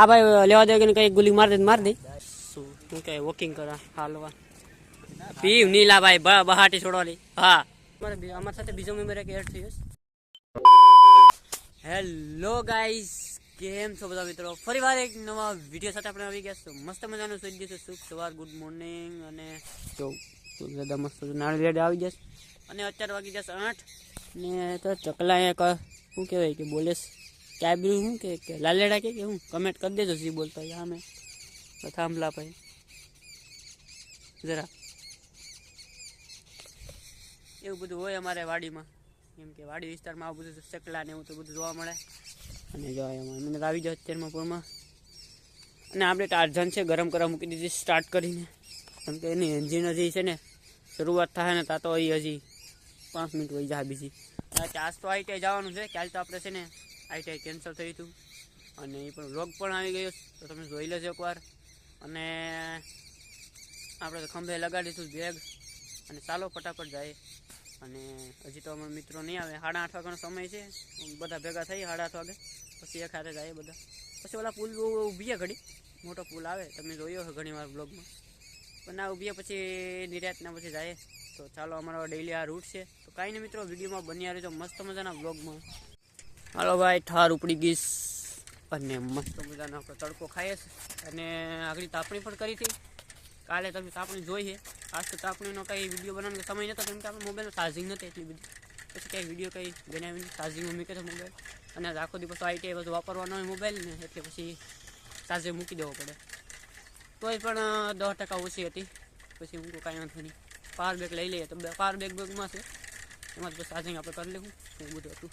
આ ભાઈ લેવા દે કે કઈ ગુલી માર દે શું કે વોકિંગ કરા હાલવા પીવ નીલા ભાઈ બહાટી છોડવાની હા અમારી સાથે બીજો મેમ્બર એક એડ થયો. હેલો ગાઈસ, કેમ છો બધા મિત્રો? ફરી વાર એક નવા વિડીયો સાથે આપણે આવી ગયા. મસ્ત મજાનું સૂઈ ગયું છે. શુભ સવાર, ગુડ મોર્નિંગ. અને જો દાદા મસ્ત નાળી રેડ આવી જશે. અને અત્યારે વાગી જશે 8 ને તો ચકલા એક શું કહેવાય કે બોલે ક્યાં બી શું કે લાલેડા કે હું કમેન્ટ કરી દેજો જે બોલતા હોય અમે થાંભલા ભાઈ જરા એવું બધું હોય અમારે વાડીમાં. કેમ કે વાડી વિસ્તારમાં આવું બધું ચકલા ને એવું તો બધું જોવા મળે. અને જો એમાં મને આવી જાય અત્યારમાં પૂરમાં. અને આપણે ટાર્ઝન છે ગરમ કરવા મૂકી દીધી સ્ટાર્ટ કરીને. કેમ કે એની એન્જિન હજી છે ને શરૂઆત થાય ને ત્યાં તો હજી 5 મિનિટ વહી જાય બીજી. આજ તો આઈટીઆઈ જવાનું છે. કાલ તો આપણે છે ને આઈટીઆઈ કેન્સલ થયું હતું. અને એ પણ વ્લોગ પણ આવી ગયો તો તમે જોઈ લેજો એકવાર. અને આપણે તો ખંભે લગાડી દીધું બેગ. અને ચાલો ફટાફટ જાય. અને હજી તો અમારા મિત્રો નહીં આવે. 8:30 વાગ્યાનો સમય છે. બધા ભેગા થઈ 8:30 વાગે પછી એક હાથે જાય બધા. પછી ઓલા પુલ ઊભીએ ઘડી મોટો પુલ આવે તમે જોયો હોય ઘણી વાર બ્લોગમાં. પણ ના ઊભીએ પછી નિરાતના પછી જાય. તો ચાલો અમારો ડેઈલી આ રૂટ છે. તો કાંઈ નહીં મિત્રો, વિડીયોમાં બન્યા રહેજો મસ્ત મજાના બ્લોગમાં. હાલો ભાઈ, ઠાર ઉપડી ગઈશ અને મસ્ત મજાનો આપણે તડકો ખાઈએ છે. અને આગળ તાપણી પણ કરી હતી. કાલે તમે તાપણી જોઈ છે. આજ તો તાપણીનો કંઈ વિડીયો બનાવવાનો સમય નહોતો કેમ કે આપણે મોબાઈલમાં ચાર્જિંગ નથી એટલી બધી. પછી કંઈ વિડીયો કંઈ બનાવીને ચાર્જિંગમાં મૂકે છે મોબાઈલ. અને આખો દિવસ આઈટીઆઈ બધું વાપરવાનો હોય મોબાઈલ ને એટલે પછી ચાર્જિંગ મૂકી દેવો પડે. તોય પણ 10% ઓછી હતી. પછી હું કાંઈ વાંધો નહીં, પાવર બેગ લઈ લઈએ તો પાવર બેગમાં છે એમાં તો ચાર્જિંગ આપણે કરી લેવું એવું બધું હતું.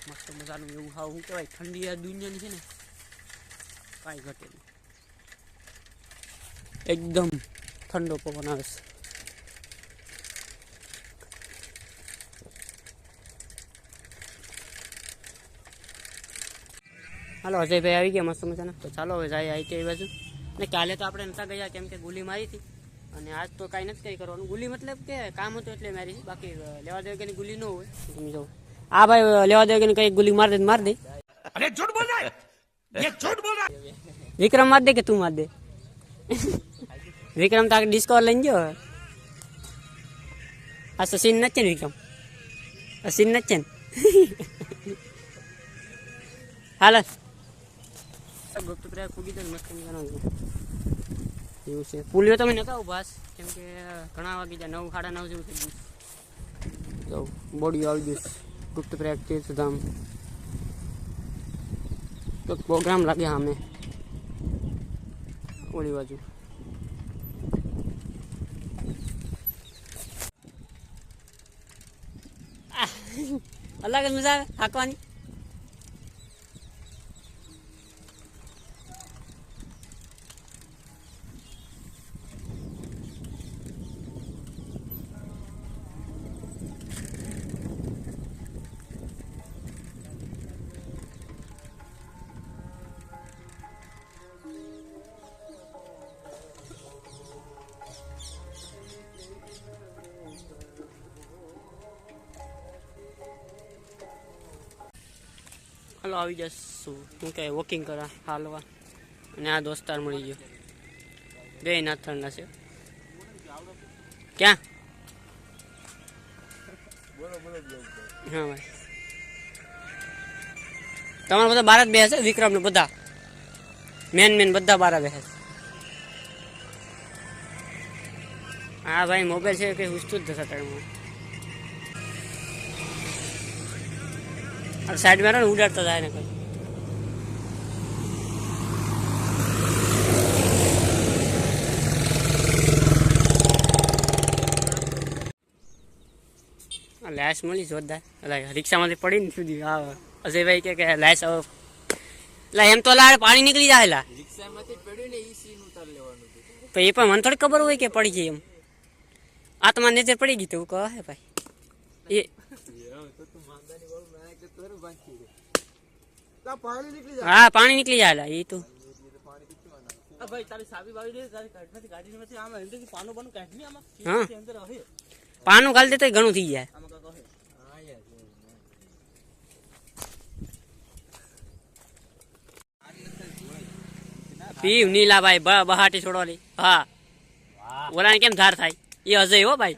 મસ્ત મજાનું એવું હા શું કહેવાય ઠંડી આ દુનિયાની છે ને કાંઈ ઘટે નહીં. એકદમ ઠંડો પવન આવે છે. હાલો અજયભાઈ આવી ગયા મસ્ત મજાના. તો ચાલો હવે જાય આઈટીઆઈ બાજુ. ને કાલે તો આપણે નતા ગયા કેમ કે ગુલી મારી હતી. અને આજ તો કાંઈ નથી કંઈ કરવાનું. ગુલી મતલબ કે કામ હતું એટલે મારી. બાકી લેવા દેવા કે ગુલી ન હોય તમે જો. આ ભાઈ લેવા દેવા કે કઈ ગુલી માર દે અરે ઝૂઠ બોલ રહા હે, ઝૂઠ બોલ રહા હે. વિક્રમ માર દે કે તું માર દે? વિક્રમ તો ડિસ્કવર લઈને ગયો. આ સચિન નથી ને વિક્રમ? સચિન નથી ને? હાલ ગુપ્ત પ્રયાગ ફૂગી દે મસ્ત એવું છે. પુલિયો તમે નતા ઉભા કેમ કે ઘણા વાગી જાય 9 સાડા 9 જેવું થઈ ગયું. જો બોડી આવી ગયું. ગુપ્ત પ્રયાગ તીર્થધામ તો પ્રોગ્રામ લાગે અમે ઓલી બાજુ. અલગ જ મજા આવે થાકવાની. હાલો આવી જશું શું કહે વોકિંગ કરા હાલવા. અને આ દોસ્તાર મળી ગયો. બે નાથણના છે. ક્યાં? હા ભાઈ તમારા બધા બાર જ બે છે. વિક્રમ ને બધા મેન બધા બાર બે છે. હા ભાઈ મોબાઈલ છે કઈ હુસતું જ થતા ટાઈમમાં. સાઈડ માં ને ઉડાડતા જાય ને કોઈ. લાશ મળી જોરદાર. રિક્ષામાંથી પડીને સુધી અજયભાઈ કે લાશ એટલે એમ તો પાણી નીકળી જાય. તો એ પણ મને થોડી ખબર હોય કે પડી ગઈ એમ. આ તમારે નજર પડી ગઈ તું કહે ભાઈ એ હા પાણી નીકળી જાય એ તો. પાનું ગાલી દે તો ઘણું થઈ જાય. પીવ નીલા ભાઈ બહાટી છોડવાની. હા ઓલાને કેમ ધાર થાય એ અજય હો ભાઈ.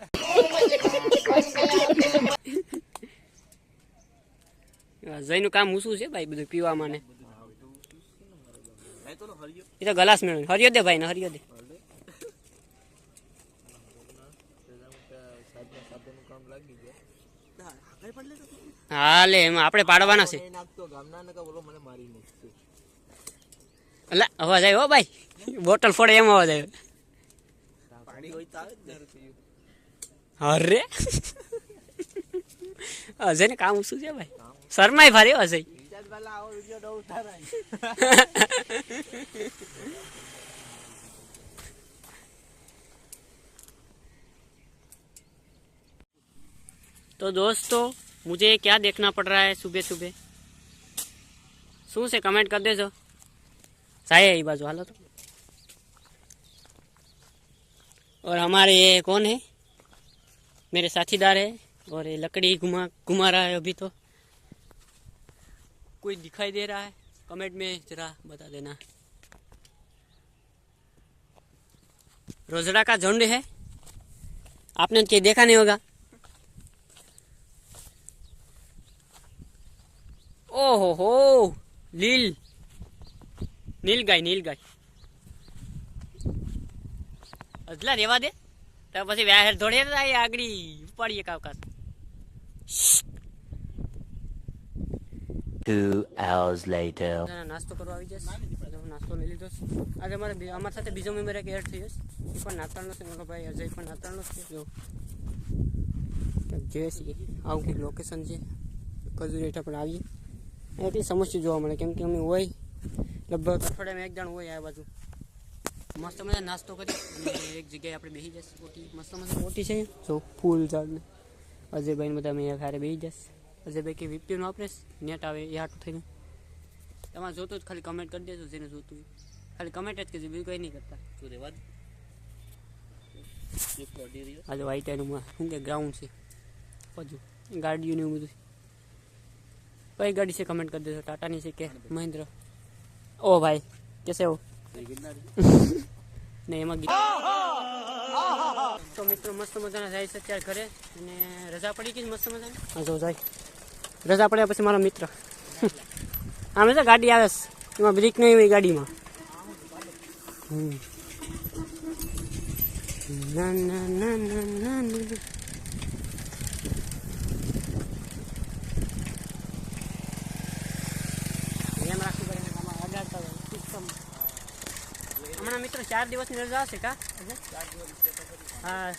અજયનું કામ ઊંચું છે ભાઈ બધું પીવામાં ને. એ તો ગલાસ મેળવે. હરિયો દે ભાઈ ને હરિયો દે. હા લે એમાં આપણે પાડવાના છે. અલા અવાજ આવ્યો હો ભાઈ. બોટલ ફોડે એમ અવાજ આવ્યો. અરે અજય ને કામ શું છે ભાઈ. શર્માય ભારે અજય. तो दोस्तों मुझे क्या देखना पड़ रहा है सुबह सुबह शू से कमेंट कर देजो. जाए ये बाजू हालो तो. और हमारे ये कौन है मेरे साथीदार है और ये लकड़ी घुमा रहा है अभी तो. कोई दिखाई दे रहा है कमेंट में जरा बता देना. रोजड़ा का झुंड है आपने क्या देखा नहीं होगा. ओहो हो નીલગાય અજલા રેવા દે તો પછી વ્યાહેર દોડે આગળ ઉપાડીએ કાવકાસ. 2 hours later. નાસ્તો કરવા આવી જશે. નાસ્તો લઈ લીધો છે. આજે અમારી સાથે બીજો મેમ્બર એક એડ થઈ જશે. એ પણ નાતાળનો છે મારો ભાઈ અજય પણ નાતાળનો છે. જો જોઈએ છીએ આવું કંઈક લોકેશન છે. કજુરેઠા પણ આવીએ એટલી સમસ્યા જોવા મળે કેમ કે અમે હોય લગભગ અઠવાડિયામાં એક જણ હોય આ બાજુ. મસ્ત મજા નાસ્તો કરી અને એક જગ્યાએ આપણે બેસી જશે. મસ્ત મજા મોટી છે જો ફૂલ ઝાડને. અજયભાઈને બધા અમે ખારે બેસી જશે. અજયભાઈ કે વીપીનું વાપરે નેટ આવે એ હાટું થઈને. તમારે જોતું જ ખાલી કમેન્ટ કરી દેજો જેને જોતું ખાલી કમેન્ટ જ કહેજો બીજું કંઈ નહીં કરતા. શું રેવા દે. આજે વાઈટ એનું શું કે ગ્રાઉન્ડ છે બધું ગાડીઓને એવું બધું. કઈ ગાડી છે કમેન્ટ કરી દેજો. ટાટાની છે કે મહિન્દ્ર. ओ भाई कैसे हो. नहीं એમાં તો મિત્રો મસ્ત મજાના જાય છે અત્યારે ઘરે અને રજા પડી ગઈ મસ્ત મજાની. હા જો જાય રજા પડ્યા પછી મારો મિત્ર આમે તો ગાડી આવે છે એમાં બ્રેક નહીં હોય ગાડીમાં. ના ના ના ના ના ના હમણાં મિત્રો 4 દિવસની રજા હશે કા. હા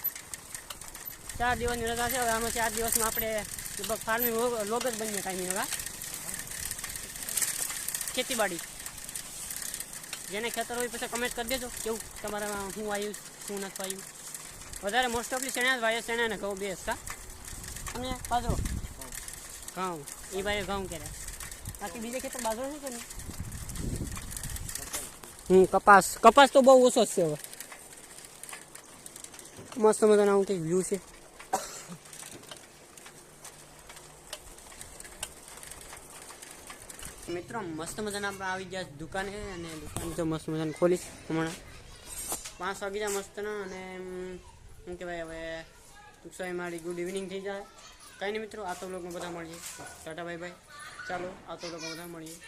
4 દિવસની રજા છે. હવે આમાં 4 દિવસમાં આપણે લગભગ ફાર્મિંગ લોગ જ બનીએ કાંઈ નહીં. હવે ખેતીવાડી જેને ખેતર હોય પછી કમેન્ટ કરી દેજો કેવું તમારામાં શું આવ્યું શું નથી આવ્યું. વધારે મોસ્ટ ઓફલી ચણા જ વાય ચણા ને ઘઉં બેસ કા અને બાજરો ઘઉં એ ભાઈ ઘઉં કર્યા. બાકી બીજે ખેતર બાજરો છે કે નહીં. કપાસ તો બહુ ઓછો જ છે હવે. મસ્ત મજાનું આવું કંઈક વ્યૂ છે. મિત્રો મસ્ત મજાના આપણે આવી ગયા દુકાને અને દુકાન તો મસ્ત મજાને ખોલીશ હમણાં 5 વાગી જાય મસ્તના. અને શું કહેવાય હવે ટૂંક સમય મારી ગુડ ઇવનિંગ થઈ જાય. કંઈ નહીં મિત્રો આ તો બ્લોગમાં બધા મળીએ. Tata bye bye. ચાલો આ તો બ્લોગમાં બધા મળીએ.